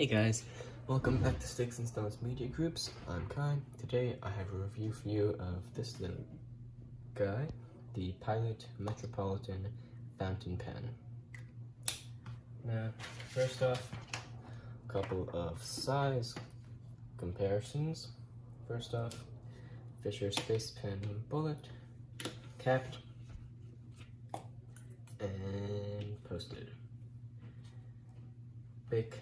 Hey guys, welcome back to Sticks and Stones Media Groups. I'm Kai. Today I have a review for you of this little guy, the Pilot Metropolitan fountain pen. Now, first off, a couple of size comparisons. First off, Fisher Space Pen Bullet, capped and posted. Big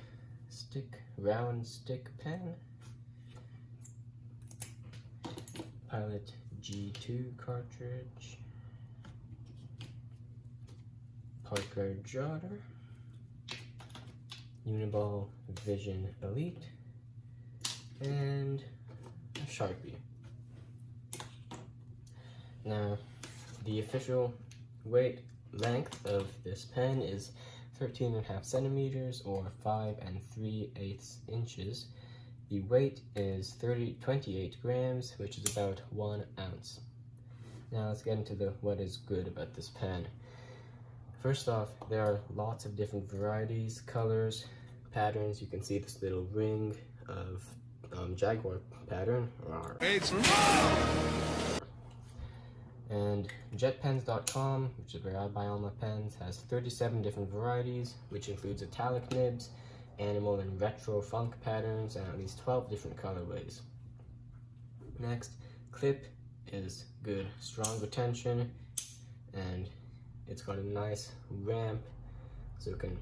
round stick pen, Pilot G2 cartridge, Parker Jotter, Uniball Vision Elite, and a Sharpie. Now, the official length of this pen is 13.5 centimeters or 5 3/8 inches. The weight is 28 grams, which is about 1 ounce. Now let's get into what is good about this pen. First off, there are lots of different varieties, colors, patterns. You can see this little ring of Jaguar pattern. And jetpens.com, which is where I buy all my pens, has 37 different varieties, which includes italic nibs, animal and retro funk patterns, and at least 12 different colorways. Next, clip is good, strong retention, and it's got a nice ramp so it can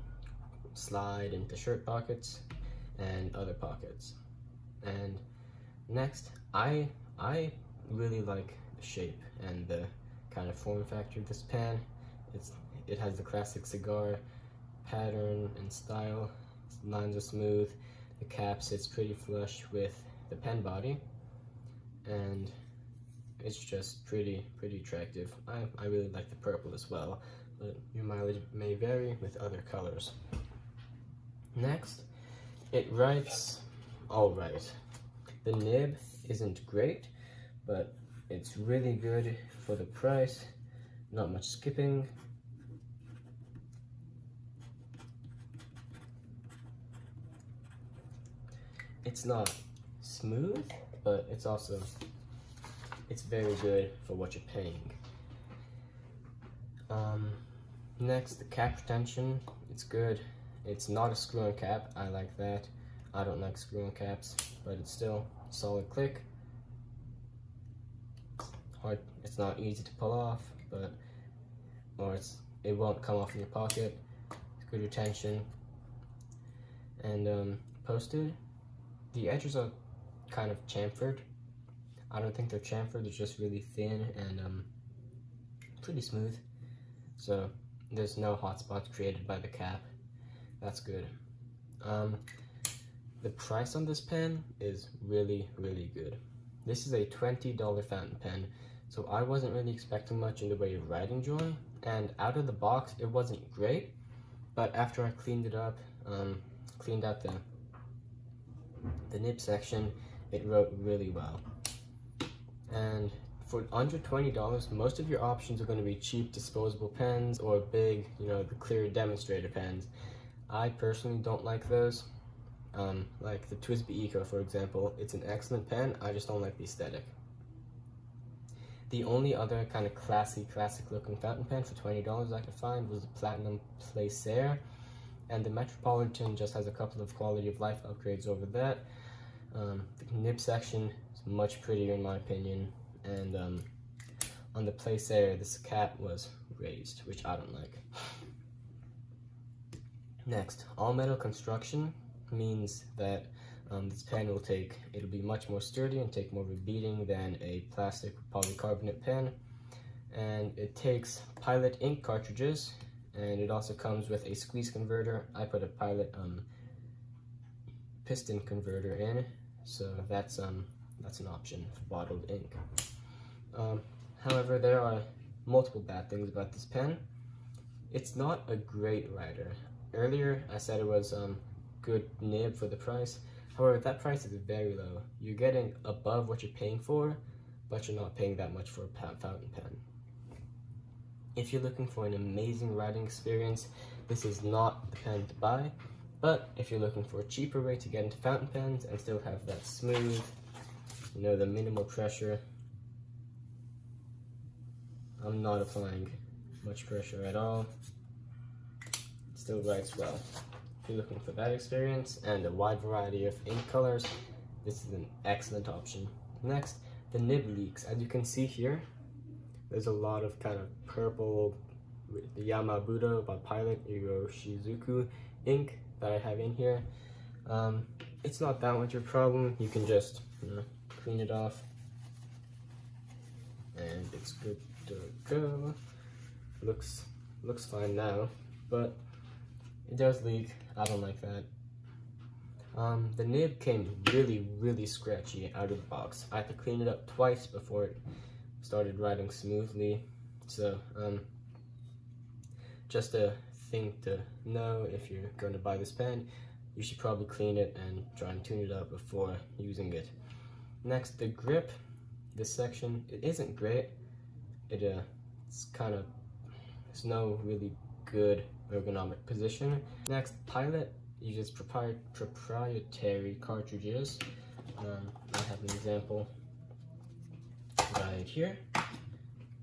slide into shirt pockets and other pockets. And next, I really like the shape and the kind of form factor of this pen. It has the classic cigar pattern and style. Its lines are smooth, the cap sits pretty flush with the pen body, and it's just pretty attractive. I really like the purple as well, but your mileage may vary with other colors. Next, it writes alright. The nib isn't great, but it's really good for the price, not much skipping. It's not smooth, but it's very good for what you're paying. Next, the cap retention, it's good. It's not a screw-on cap, I like that. I don't like screw-on caps, but it's still a solid click. It's not easy to pull off, it won't come off in your pocket. It's good retention. And posted, the edges are kind of chamfered. I don't think they're chamfered, they're just really thin and pretty smooth. So there's no hot spots created by the cap. That's good. The price on this pen is really good. This is a $20 fountain pen, so I wasn't really expecting much in the way of writing joy, and out of the box it wasn't great, but after I cleaned it up, cleaned out the nib section, it wrote really well. And for under $20, most of your options are going to be cheap disposable pens or big, the clear demonstrator pens. I personally don't like those. Like the TWSBI Eco, for example, it's an excellent pen, I just don't like the aesthetic. The only other kind of classic looking fountain pen for $20 I could find was the Platinum Placer, and the Metropolitan just has a couple of quality of life upgrades over that. The nib section is much prettier in my opinion, and on the Placer, this cap was raised, which I don't like. Next, all metal construction means that this pen it'll be much more sturdy and take more of a beating than a plastic polycarbonate pen. And it takes Pilot ink cartridges, and it also comes with a squeeze converter. I put a Pilot piston converter in, so that's an option for bottled ink. However, there are multiple bad things about this pen. It's not a great writer. Earlier I said it was good nib for the price. However, that price is very low. You're getting above what you're paying for, but you're not paying that much for a fountain pen. If you're looking for an amazing writing experience, this is not the pen to buy. But if you're looking for a cheaper way to get into fountain pens and still have that smooth, you know, the minimal pressure, I'm not applying much pressure at all. It still writes well. If you're looking for that experience and a wide variety of ink colors, this is an excellent option. Next, the nib leaks. As you can see here, there's a lot of kind of purple, the Yamabudo by Pilot Shizuku ink that I have in here. It's not that much of a problem. You can just, you know, clean it off and it's good to go. Looks fine now, but it does leak. I don't like that. The nib came really scratchy out of the box. I had to clean it up twice before it started writing smoothly. So just a thing to know, if you're going to buy this pen, you should probably clean it and try and tune it up before using it. Next, the grip. This section, it isn't great. It's kind of, there's no really good ergonomic position. Next, Pilot uses proprietary cartridges. I have an example right here.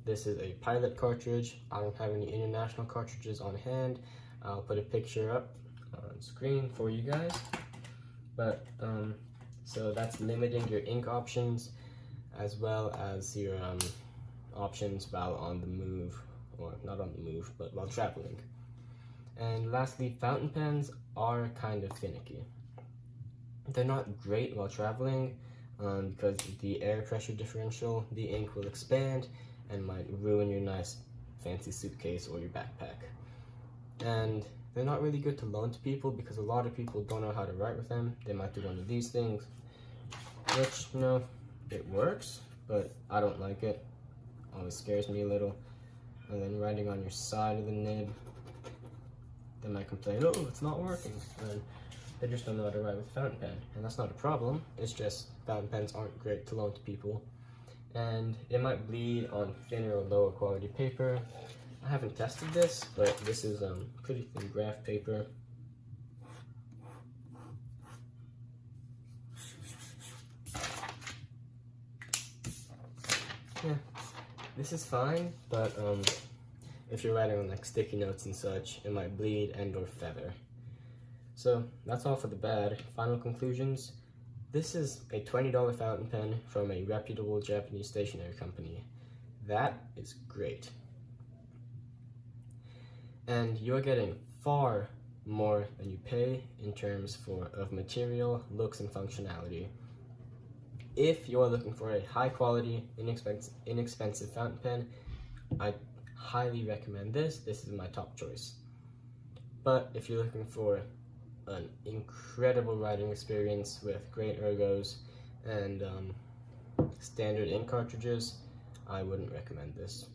This is a Pilot cartridge. I don't have any international cartridges on hand. I'll put a picture up on screen for you guys. But so that's limiting your ink options as well as your options while on the move, or not on the move, but while traveling. And lastly, fountain pens are kind of finicky. They're not great while traveling because the air pressure differential, the ink will expand and might ruin your nice fancy suitcase or your backpack. And they're not really good to loan to people because a lot of people don't know how to write with them. They might do one of these things, which, you know, it works, but I don't like it. Always scares me a little. And then writing on your side of the nib, they might complain, oh, it's not working. And they just don't know how to write with a fountain pen. And that's not a problem. It's just fountain pens aren't great to loan to people. And it might bleed on thinner or lower quality paper. I haven't tested this, but this is pretty thin graph paper. Yeah, this is fine, but if you're writing on like sticky notes and such, it might bleed and or feather. So that's all for the bad. Final conclusions. This is a $20 fountain pen from a reputable Japanese stationery company. That is great. And you're getting far more than you pay in terms of material, looks, and functionality. If you're looking for a high quality, inexpensive fountain pen, I highly recommend this. This is my top choice. But if you're looking for an incredible writing experience with great ergos and standard ink cartridges, I wouldn't recommend this.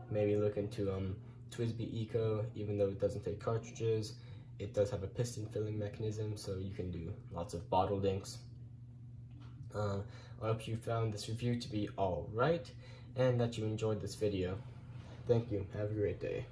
Maybe look into TWSBI Eco. Even though it doesn't take cartridges, it does have a piston filling mechanism, so you can do lots of bottled inks. I hope you found this review to be alright and that you enjoyed this video. Thank you. Have a great day.